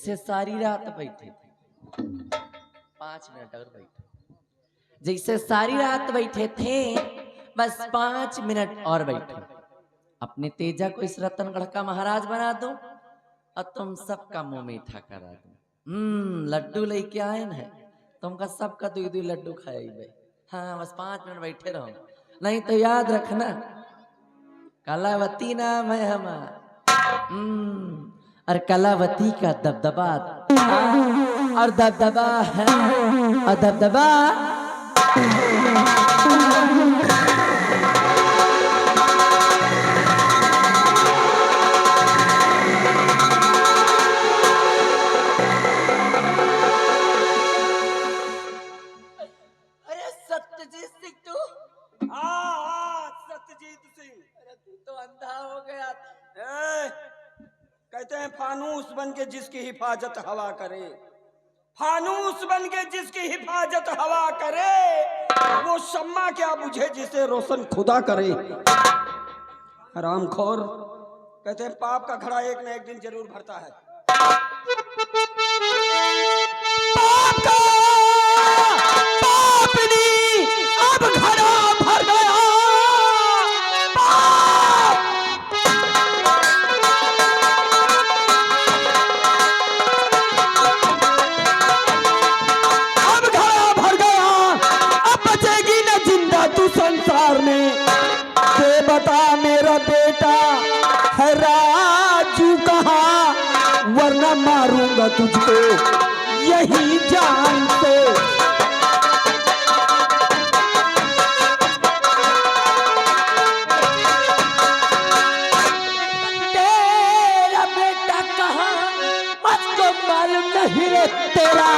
जैसे सारी रात बैठे थे, 5 मिनट और बैठे, जैसे सारी रात बैठे थे, बस 5 मिनट और बैठे, अपने तेजा को इस रतनगढ़ का महाराज बना दो और तुम सबका मुंह मीठा करा दो। लड्डू लेके आए न है, तुमका सबका 2-2 लड्डू खाए। हाँ, बस 5 मिनट बैठे रहो, नहीं तो याद रखना कलावती नाम है हमारा। और कलावती का दबदबा और दबदबा है, और दबदबा अंधा हो गया था। कहते हैं फानूस बन के जिसकी हिफाजत हवा करे, फानूस बन के जिसकी हिफाजत हवा करे, वो शम्मा क्या बुझे जिसे रोशन खुदा करे। हरामखोर, कहते हैं पाप का घड़ा एक न एक दिन जरूर भरता है। पाप का पापनी अब घड़ा भर गया। संसार में दे बता मेरा बेटा है राजू कहाँ, वरना मारूंगा तुझको यही जान से। तेरा बेटा कहाँ मुझको मालूम नहीं रे तेरा,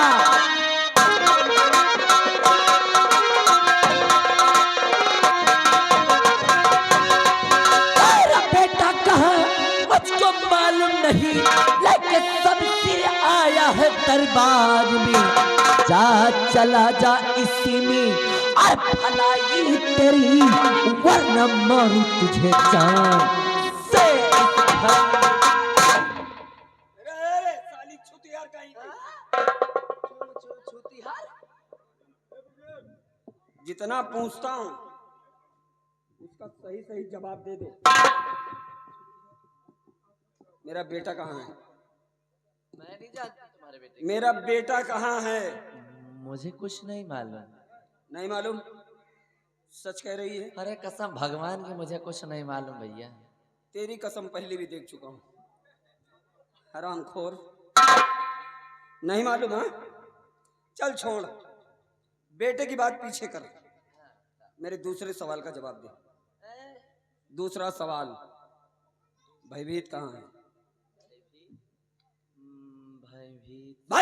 मुझको मालूम नहीं, लेकिन सब सिर आया है दरबार में। जा चला जा इसी में और भलाई तेरी, वरना मारू तुझे जान से। साली छुतियार कहीं छुतियार, जितना पूछता हूँ उसका सही सही जवाब दे दो। मेरा बेटा कहाँ है? मैं नहीं जानता तुम्हारे बेटे। मेरा बेटा कहाँ है? मुझे कुछ नहीं मालूम। नहीं मालूम? सच कह रही है? अरे कसम भगवान की मुझे कुछ नहीं मालूम भैया। तेरी कसम पहले भी देख चुका हूँ। हरामखोर, नहीं मालूम? हाँ, चल छोड़, बेटे की बात पीछे कर, मेरे दूसरे सवाल का जवाब दे। दूसरा सवाल, भयभीत कहाँ है? मैं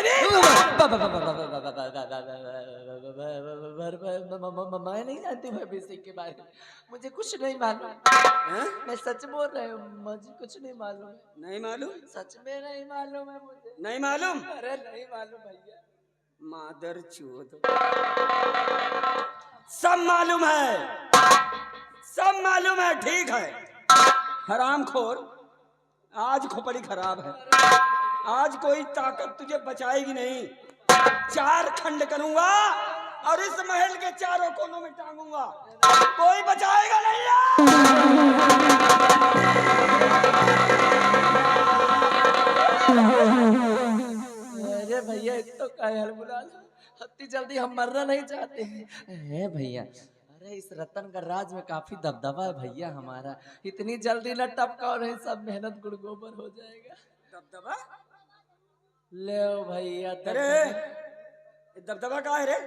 नहीं जानती भयभीत सिंह के बारे में, मुझे कुछ नहीं मालूम। मैं सच बोल रही हूँ, मुझे कुछ नहीं मालूम। नहीं मालूम? सच में नहीं मालूम है मुझे। नहीं मालूम? अरे नहीं मालूम भैया। मादर चोद, सब मालूम है, सब मालूम है। ठीक है हरामखोर, आज खोपड़ी खराब है, आज कोई ताकत तुझे बचाएगी नहीं। 4 खंड करूंगा और इस महल के चारों कोनों में टांगूंगा, कोई बचाएगा नहीं। अरे भैया एक तो कायल बुला लो, इतनी जल्दी हम मरना नहीं चाहते हैं भैया। अरे इस रतनगढ़ राज में काफी दबदबा है भैया हमारा, इतनी जल्दी न टपका और सब मेहनत गुड़गोबर हो जाएगा। दबदबा ले भैया। अरे दबदबा कहाँ है रे?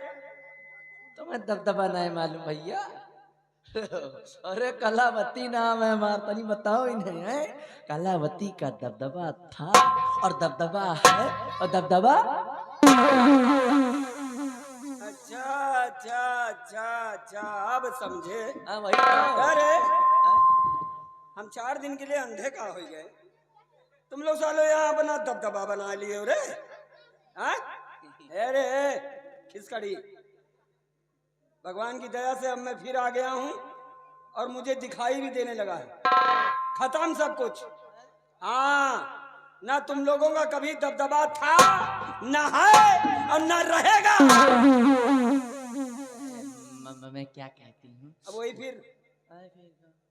तुम्हें दबदबा नहीं मालूम भैया? अरे कलावती नाम है हमारा, तनी बताओ इन्हें है? कलावती का दबदबा था और दबदबा है और दबदबा। अच्छा अच्छा अच्छा अच्छा, अब समझे। हाँ वही तो। अरे हम 4 दिन के लिए अंधे का हो गए, तुम लोग सालो यहाँ अपना दबदबा बना लिए हो रे। अरे खिसकड़ी, भगवान की दया से अब मैं फिर आ गया हूँ और मुझे दिखाई भी देने लगा है। खत्म सब कुछ। हाँ, ना तुम लोगों का कभी दबदबा था, ना है और ना रहेगा। मैं क्या कहती हूँ? अब वही फिर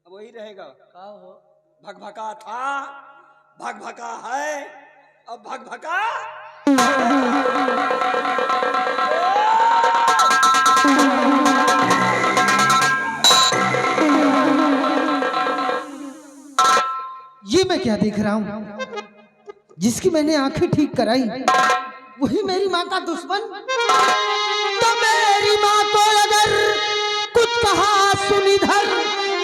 अब वही रहेगा। का हो? भगभका था, भगभका है, अब भगभका। ये मैं क्या देख रहा हूँ? जिसकी मैंने आंखें ठीक कराई वही मेरी माँ का दुश्मन। तो मेरी माँ को अगर कुछ कहा सुनिधर,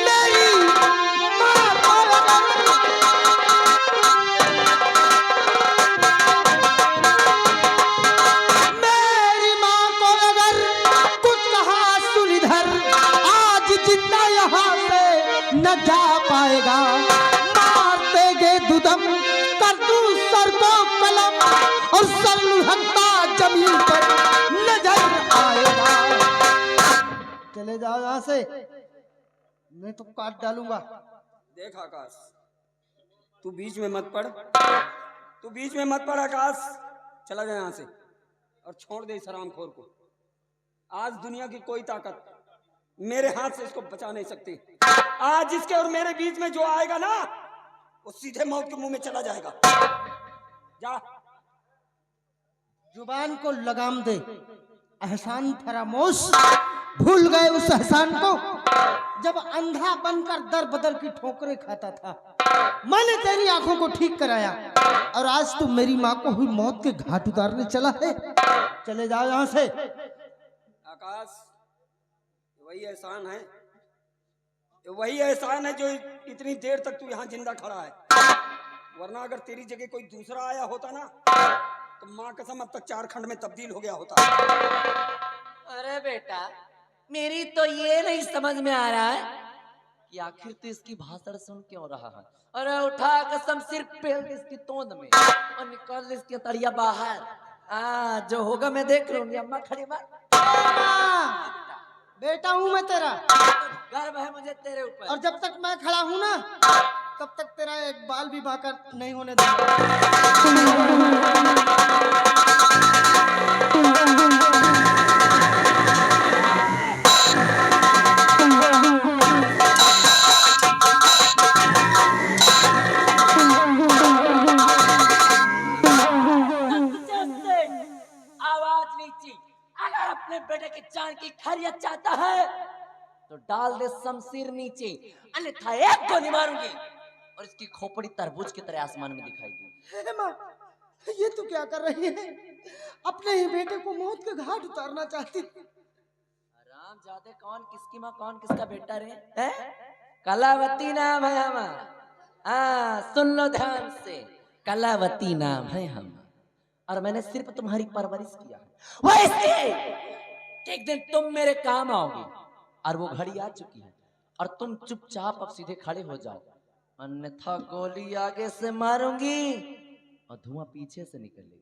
मेरी माँ को अगर मेरी माँ को अगर कुछ कहा सुनिधर, आज जिंदा यहाँ से न जा पाएगा। मार देंगे दुदम कर दूं सर को कलम, और सर लुढ़कता जमीन पर नजर आएगा। चले जाओ यहाँ से, मैं तो काट डालूंगा। देख आकाश, तू बीच में मत पड़, तू बीच में मत पड़ आकाश। चला जा यहाँ से और छोड़ दे इस हरामखोर को। आज दुनिया की कोई ताकत मेरे हाथ से इसको बचा नहीं सकती। आज इसके और मेरे बीच में जो आएगा ना, वो सीधे मौत के मुंह में चला जाएगा। जा। जुबान को लगाम दे, एहसान फरामोश। भूल गए उस एहसान को जब अंधा बनकर दर बदर की ठोकरें खाता था। मैंने तेरी आंखों को ठीक कराया और आज तू मेरी माँ को हुई मौत के घाट उतारने चला है। चले जाओ यहाँ से। आकाश, वही एहसान है, वही एहसान है जो इतनी देर तक तू यहाँ जिंदा खड़ा है। वरना अगर तेरी जगह कोई दूसरा आया होता ना, तो माँ कसम अब तक 4 खंड में तब्दील हो गया होता। अरे बेटा, मेरी तो ये नहीं समझ में आ रहा है कि आखिर तू इसकी भाषण सुन क्यों रहा है। अरे उठा कसम सिर्फ पेल दे इसकी तोंद में और निकाल दे इसकी तड़िया बाहर। जो होगा मैं देख लूंगी। अम्मा खड़ी बात। बेटा हूँ मैं तेरा, गर्व है मुझे तेरे ऊपर। और जब तक मैं खड़ा हूँ ना, तब तक तेरा एक बाल भी बांका नहीं होने दूंगा। आवाज नीची। अगर अपने बेटे की जान की खैरियत चाहता है तो डाल दे शमशीर नीचे, अन्यथा एक गोली मारूंगी और इसकी खोपड़ी तरबूज की तरह आसमान में दिखाई दी। माँ, ये तू क्या कर रही है? अपने ही बेटे को मौत के घाट उतारना चाहती। आराम जादे, कौन किसकी माँ कौन किसका बेटा रे? है? कलावती नाम है हमारा। सुन लो ध्यान से, कलावती नाम है हमारा और मैंने सिर्फ तुम्हारी परवरिश किया है, वो इसलिए कि एक दिन तुम मेरे काम आओगे और वो घड़ी आ चुकी है और तुम चुपचाप अब सीधे खड़े हो जाओ, अन्यथा गोली आगे से मारूंगी और धुआं पीछे से निकलेगा।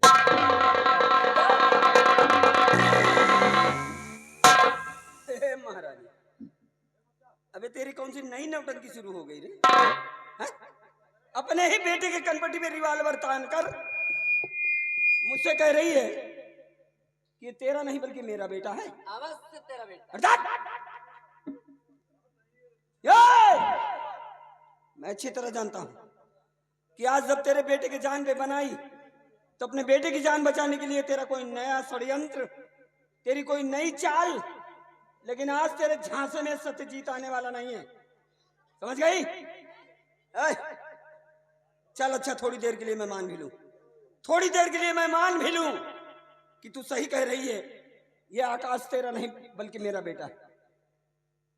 महारानी, अबे तेरी कौन सी नई नौटंकी शुरू हो गई रे? है? अपने ही बेटे के कनपट्टी में रिवाल्वर तान कर मुझसे कह रही है कि ये तेरा नहीं बल्कि मेरा बेटा है। अवश्य तेरा बेटा। अर्थात मैं अच्छी तरह जानता हूं कि आज जब तेरे बेटे की जान बेबनाई, तो अपने बेटे की जान बचाने के लिए तेरा कोई नया षड्यंत्र, तेरी कोई नई चाल, लेकिन आज तेरे झांसे में सत्यजीत आने वाला नहीं है। समझ गई? चल अच्छा, थोड़ी देर के लिए मैं मान भी लूं, थोड़ी देर के लिए मैं मान भी लूं कि तू सही कह रही है, ये आकाश तेरा नहीं बल्कि मेरा बेटा है।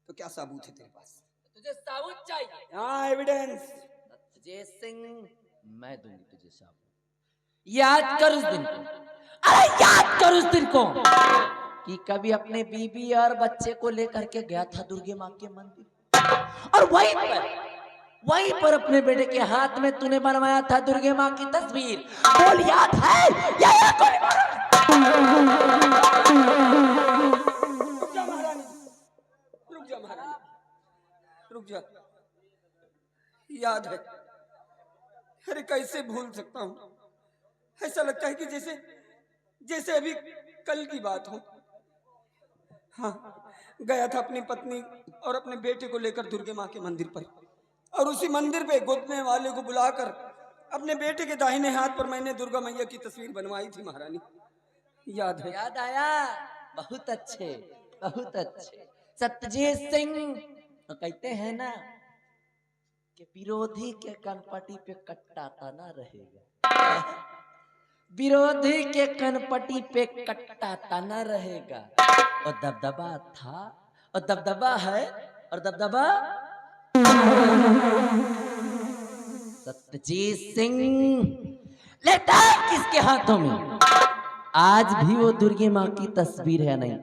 तो क्या सबूत है तेरे पास? तुझे सबूत चाहिए? हाँ, एविडेंस। तुझे सिंह, मैं दूंगी तुझे सबूत। याद कर उस दिन को, अरे याद कर उस दिन को कि कभी अपने बीबी और बच्चे को लेकर के गया था दुर्गे माँ के मंदिर, और वहीं पर अपने बेटे के हाथ में तूने बनवाया था दुर्गे माँ की तस्वीर। बोल, याद है या गोली मारो? रुक जा महारानी, रुक जा महारानी, रुक जा। याद है, अरे कैसे भूल सकता हूँ? ऐसा लगता है कि जैसे जैसे अभी कल की बात हो। हाँ, गया था अपनी पत्नी और अपने बेटे को लेकर दुर्गे माँ के मंदिर पर, और उसी मंदिर पे गोदने वाले को बुलाकर अपने बेटे के दाहिने हाथ पर मैंने दुर्गा मैया की तस्वीर बनवाई थी महारानी। याद है? याद आया? बहुत अच्छे, बहुत अच्छे। सत्यजीत सिंह तो कहते हैं ना कि विरोधी के कनपटी पे कट्टा तना रहेगा, विरोधी के कनपटी पे कट्टा तना रहेगा। और दबदबा था और दबदबा है और दबदबा सत्यजीत सिंह लेता है किसके हाथों में? आज भी वो दुर्गे माँ की तस्वीर है नहीं।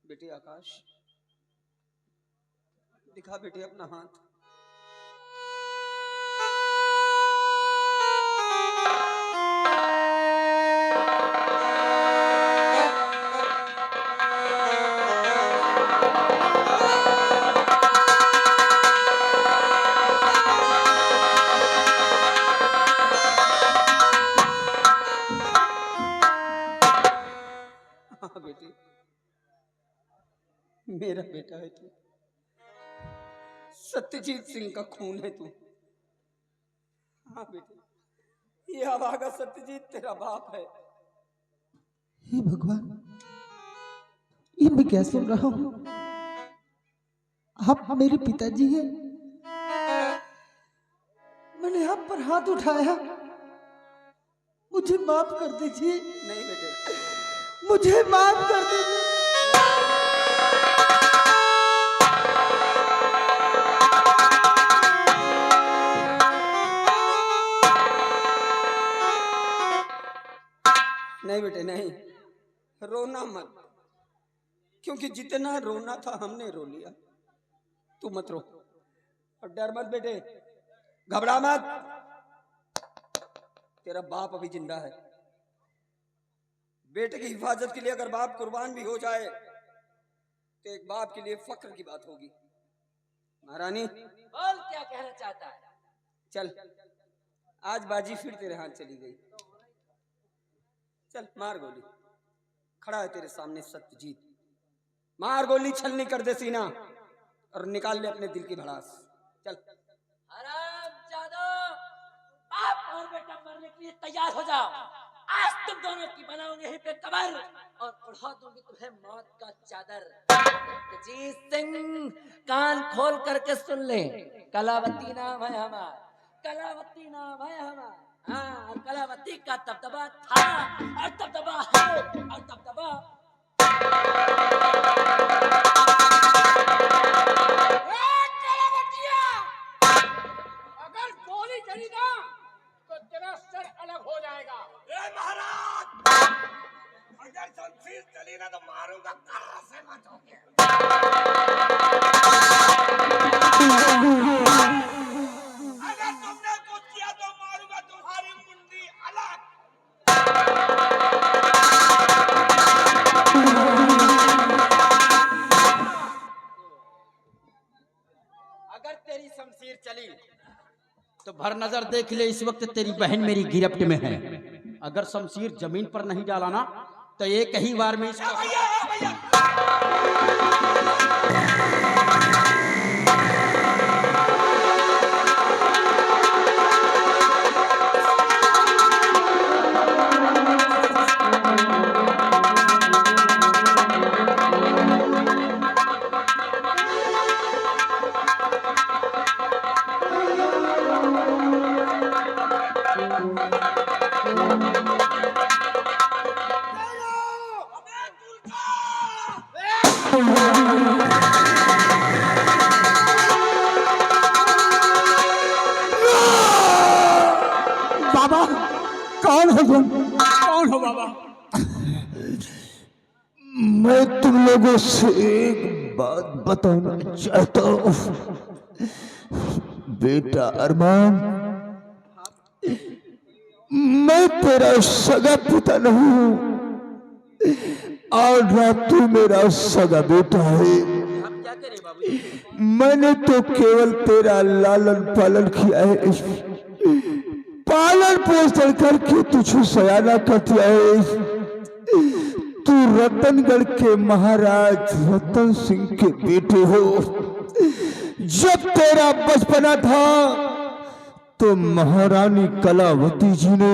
बेटे आकाश, दिखा बेटे अपना हाथ। हाँ बेटे, मेरा बेटा है तू, सत्यजीत सिंह का खून है तू। हाँ बेटे, ये अभागा सत्यजीत तेरा बाप है। हे भगवान, ये मैं क्या सुन रहा हूँ? आप मेरे पिताजी हैं। मैंने आप पर हाथ उठाया, मुझे माफ कर दीजिए। नहीं बेटे, मुझे माफ कर दीजिए। नहीं बेटे नहीं, रोना मत, क्योंकि जितना रोना था हमने रो लिया। तू मत रो और डर मत बेटे, घबरा मत। तेरा बाप अभी जिंदा है। बेटे की हिफाजत के लिए अगर बाप कुर्बान भी हो जाए तो एक बाप के लिए फक्र की बात होगी। महारानी, बोल क्या कहना चाहता है? चल, आज बाजी फिर तेरे हाथ चली गई। चल मार गोली, खड़ा है तेरे सामने सत्यजीत। मार गोली, छलनी कर दे सीना और निकाल ले अपने दिल की भड़ास। चल। हरामजादा, बाप और बेटा मरने के लिए तैयार हो जाओ। आज तुम दोनों की बनाऊंगी यहीं पे कब्र और उड़ा दूंगी तुम्हें मौत का चादर। सत्यजीत सिंह, कान खोल करके सुन ले। कलावती नाम है हमारा, कलावती नाम है हमारा। हाँ, और कलावती का दबदबा था और दबदबा है और दबदबा। कलावतिया, अगर गोली चली ना तो तेरा सर अलग हो जाएगा। ए महाराज, अगर शमशीर चली ना तो मारूंगा कहाँ से बचोगे? अगर तुमने कुछ किया तो मारूंगा तुम्हारी मुंडी अलग। अगर तेरी शमशीर चली तो भर नजर देख ले, इस वक्त तेरी बहन मेरी गिरफ्त में है। अगर शमशीर जमीन पर नहीं डाला ना तो एक ही बार में इसका बाबा, कौन हो तुम? कौन हो बाबा? मैं तुम लोगों से एक बात बताना चाहता हूँ। बेटा अरमान, मैं तेरा सगा पिता नहीं हूँ। और ना तू मेरा सगा बेटा है। आप क्या करें बाबूजी? मैंने तो केवल तेरा लालन पालन किया है, पालन पोषण करके तुझे सयाना कर दिया है। तू रतनगढ़ के महाराज रतन सिंह के बेटे हो। जब तेरा बचपना था तो महारानी कलावती जी ने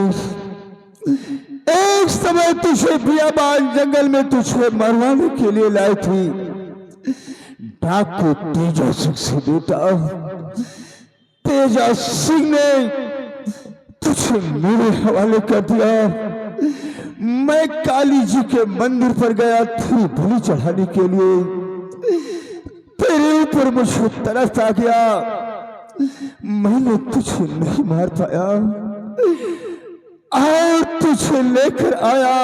एक समय तुझे बियाबान जंगल में तुझे मरवाने के लिए लाई थी। डाकू तेजा सिंह से बेटा, तेजा सिंह ने तुझे मेरे हवाले कर दिया। मैं काली जी के मंदिर पर गया थी बलि चढ़ाने के लिए। तेरे ऊपर मुझे तरस आ गया, मैंने तुझे नहीं मार पाया और तुझे लेकर आया,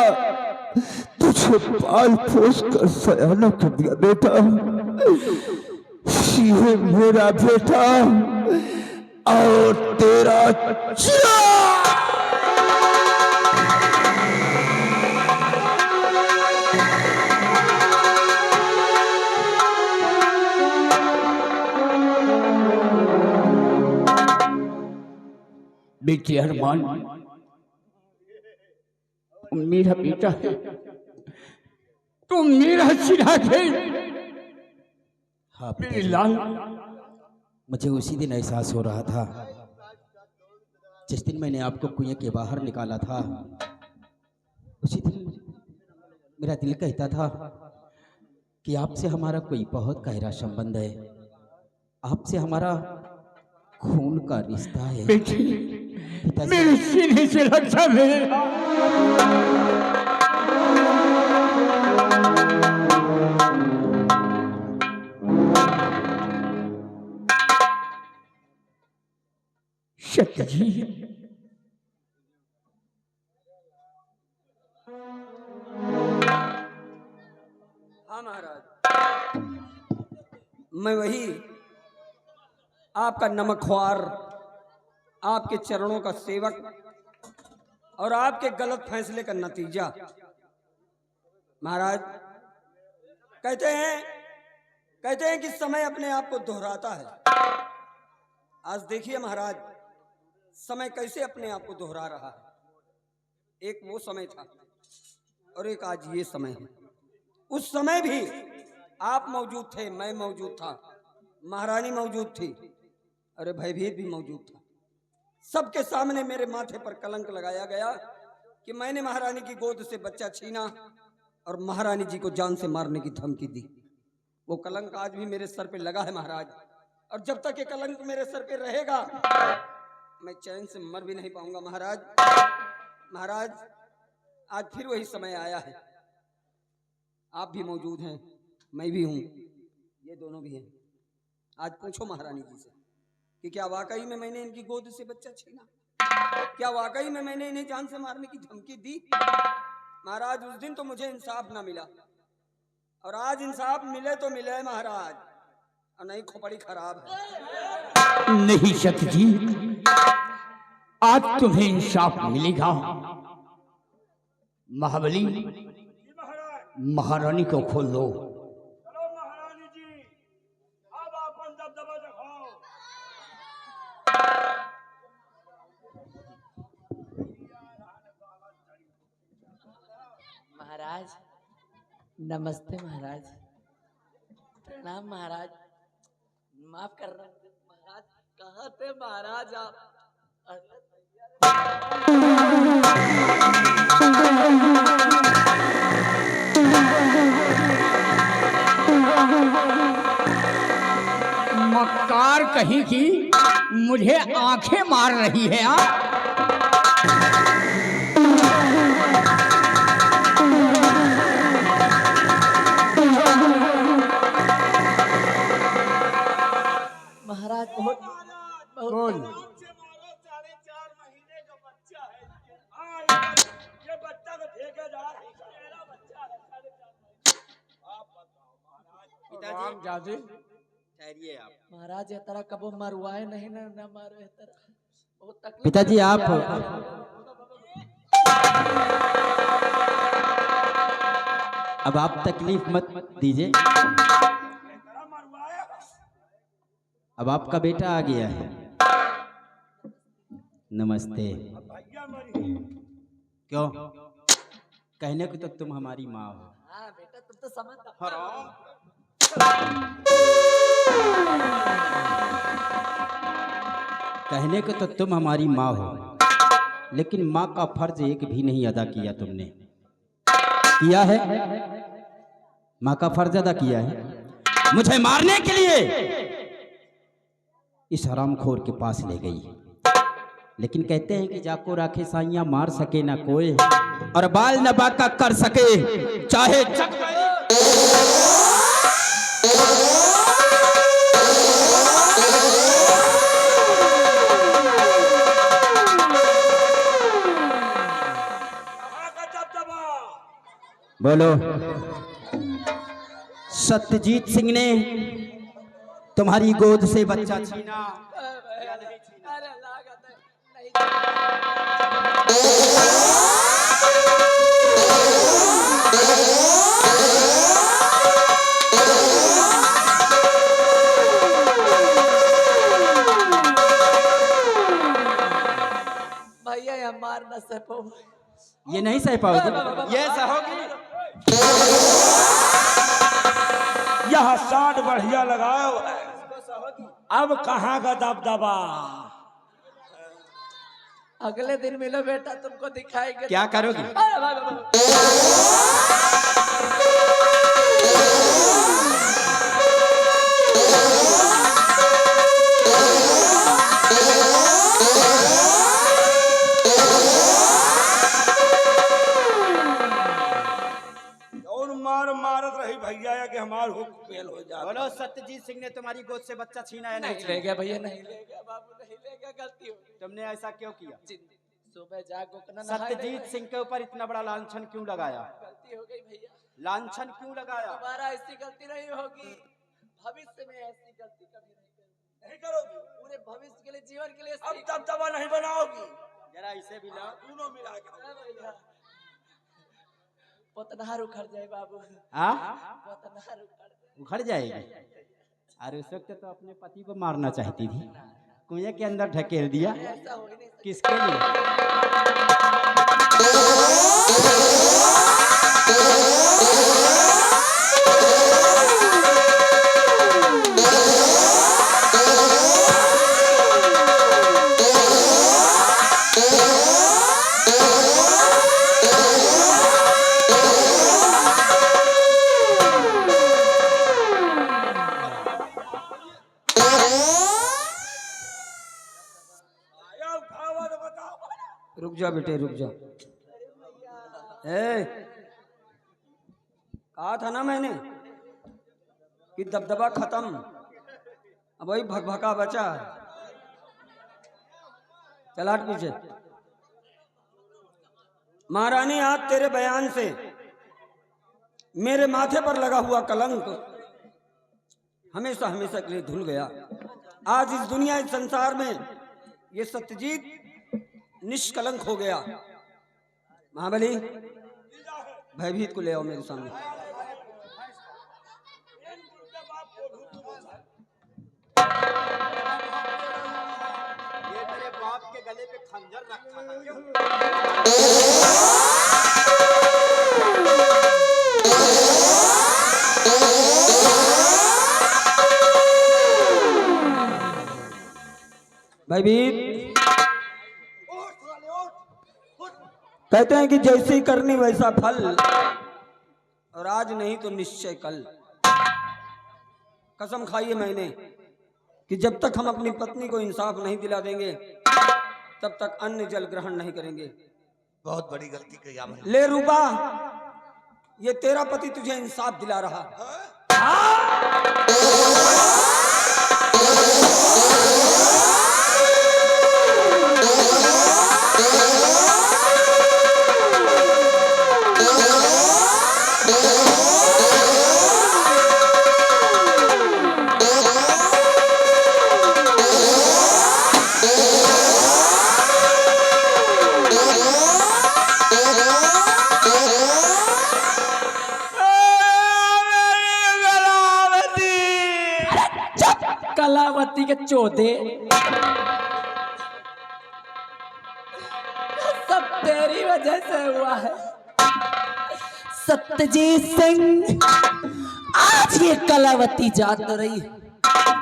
तुझे पाल पोस कर सयाना कर दिया बेटा। ये मेरा बेटा और तेरा बेटे अरमान, मेरा बेटा है, तुम मेरा चिराग है। हाँ मेरे लाल, मुझे उसी दिन एहसास हो रहा था जिस दिन मैंने आपको कुएं के बाहर निकाला था। उसी दिन मेरा दिल कहता था कि आपसे हमारा कोई बहुत गहरा संबंध है, आपसे हमारा खून का रिश्ता है। बेटे पिताजी, मेरे सीने से रक्षा मेरा। सत्यजी, हाँ महाराज, मैं वही आपका नमकख्वार, आपके चरणों का सेवक और आपके गलत फैसले का नतीजा। महाराज, कहते हैं कि समय अपने आप को दोहराता है। आज देखिए महाराज, समय कैसे अपने आप को दोहरा रहा है। एक वो समय था और एक आज ये समय है। उस समय भी आप मौजूद थे, मैं मौजूद था, महारानी मौजूद थी, अरे भयभीत भी मौजूद था। सबके सामने मेरे माथे पर कलंक लगाया गया कि मैंने महारानी की गोद से बच्चा छीना और महारानी जी को जान से मारने की धमकी दी। वो कलंक आज भी मेरे सर पे लगा है महाराज, और जब तक ये कलंक मेरे सर पे रहेगा मैं चैन से मर भी नहीं पाऊंगा। महाराज, आज फिर वही समय आया है। आप भी मौजूद हैं, मैं भी हूं, ये दोनों भी हैं। आज पूछो महारानी जी से कि क्या वाकई में मैंने इनकी गोद से बच्चा छीना? क्या वाकई में मैंने इन्हें जान से मारने की धमकी दी? महाराज, उस दिन तो मुझे इंसाफ ना मिला, और आज इंसाफ मिले तो मिले महाराज, और नहीं खोपड़ी खराब है। नहीं सत्यजी, आज तुम्हें इंसाफ मिलेगा। महाबली, महारानी को खोल दो। चलो महारानी जी, अब अपन दबदबा दिखाओ। महाराज नमस्ते। महाराज प्रणाम। महाराज माफ करना महाराज। कहाँ थे महाराज आप? मक्कार कहीं की मुझे आंखें मार रही है। महाराज बहुत बोल। से मारो, 4.5 महीने का बच्चा है। हाँ, ये बच्चा को फेंके जा रहा है, मेरा बच्चा है 4.5 महीने। आप बताओ महाराज। जादे ठहरिए आप। महाराज ये तरह कबो मरवाए नहीं ना मारे तरह बहुत तकलीफ। पिताजी, आप अब आप तकलीफ मत दीजिए, तेरा मरवाया बस। अब आपका बेटा आ गया है। नमस्ते। अब भैया मरी। क्यों? कहने को तो तुम हमारी माँ हो। हाँ बेटा तुम तो समझ कहने को तो तुम हमारी माँ हो, लेकिन माँ का फर्ज एक भी नहीं अदा किया तुमने। किया है? माँ का फर्ज अदा किया है। मुझे मारने के लिए इस हरामखोर के पास ले गई, लेकिन कहते हैं कि जाको राखे साइयां मार सके ना कोई, और बाल न बाका कर सके चाहे कहाँ का दबदबा? बोलो। सत्यजीत सिंह ने तुम्हारी गोद से बच्चा छीना। भैया ये मार न सको। ये नहीं सह पाओगे? ये सहोगी? यह साठ बढ़िया लगाओ है। अब कहाँ का दबदबा? अगले दिन मिलो बेटा तुमको दिखाएंगे। क्या करोगी? और मार मारत रही भैया या कि हमार हुक फेल हो जाता। बोलो, सत्यजीत सिंह ने तुम्हारी गोद से बच्चा छीना है? नहीं ले गया भैया, नहीं ले गया बाबू, नहीं ले गया, गलती हो गई। तुमने ऐसा क्यों किया? सुबह जागो ना नहाए सत्यजीत नहीं। सिंह के ऊपर इतना बड़ा लांछन क्यों लगाया? गलती हो गई भैया, लांछन क्यों लगाया? दोबारा ऐसी गलती नहीं होगी। भविष्य में ऐसी गलती कभी नहीं करूंगी। नहीं करोगी? पूरे भविष्य के लिए, जीवन के लिए अब सीख- दबदबा नहीं बनाओगी? जरा इसे भी लाओ। दोनों मिला के। हाँ भैया, पोतनहार उखड़ जाए बाबू, हाँ, पोतनहार उखड़ जाए। उखड़ जाएगी। अरे उस वक्त तो अपने पति को मारना चाहती थी, कुएं के अंदर ढकेल दिया। ऐसा हो ही नहीं सकता। किसके लिए? आया उठावा तो बताओ। रुक जा बेटे, रुक जा। ए, कहा था ना मैंने कि दबदबा खत्म, अब वही भकभका बचा है। चल हट पीछे। महारानी, आज तेरे बयान से मेरे माथे पर लगा हुआ कलंक हमेशा हमेशा के लिए धुल गया। आज इस दुनिया, इस संसार में ये सत्यजीत निष्कलंक हो गया। महाबली, भयभीत को ले आओ मेरे सामने। ये मेरे बाप के गले पे खंजर रखा था क्यों? भयभीत, कहते हैं कि जैसी करनी वैसा फल, और आज नहीं तो निश्चय कल। कसम खाई है मैंने कि जब तक हम अपनी पत्नी को इंसाफ नहीं दिला देंगे, तब तक अन्न जल ग्रहण नहीं करेंगे। बहुत बड़ी गलती की आपने। ले रूपा, ये तेरा पति तुझे इंसाफ दिला रहा। कलावती के चौथे सब तेरी वजह से हुआ है। सत्यजीत सिंह, आज ये कलावती जात रही,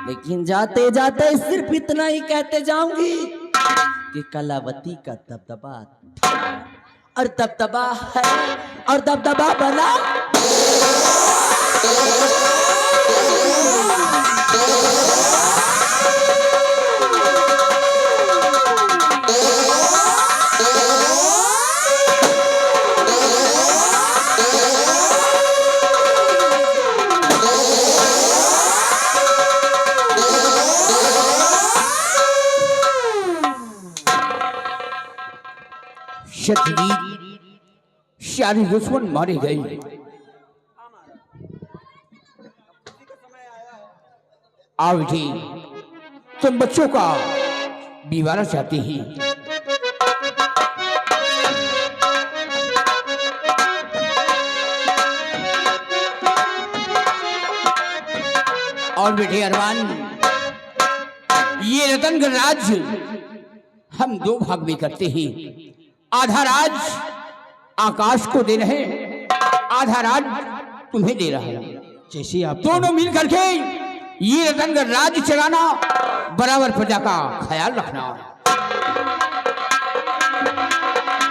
लेकिन जाते जाते सिर्फ इतना ही कहते जाऊंगी कि कलावती का दबदबा और दबदबा है और दबदबा बना। सारे दुश्मन मारे गए। आओ जी, तुम बच्चों का विवाह चाहते हैं। और बेटे अरमान, ये रतनगढ़ राज्य हम दो भाग में करते हैं। आधा राज आकाश को दे रहे, आधा राज तुम्हें दे रहा है। जैसे आप दोनों मिल करके ये रतनगढ़ राज्य चलाना, बराबर प्रजा का ख्याल रखना।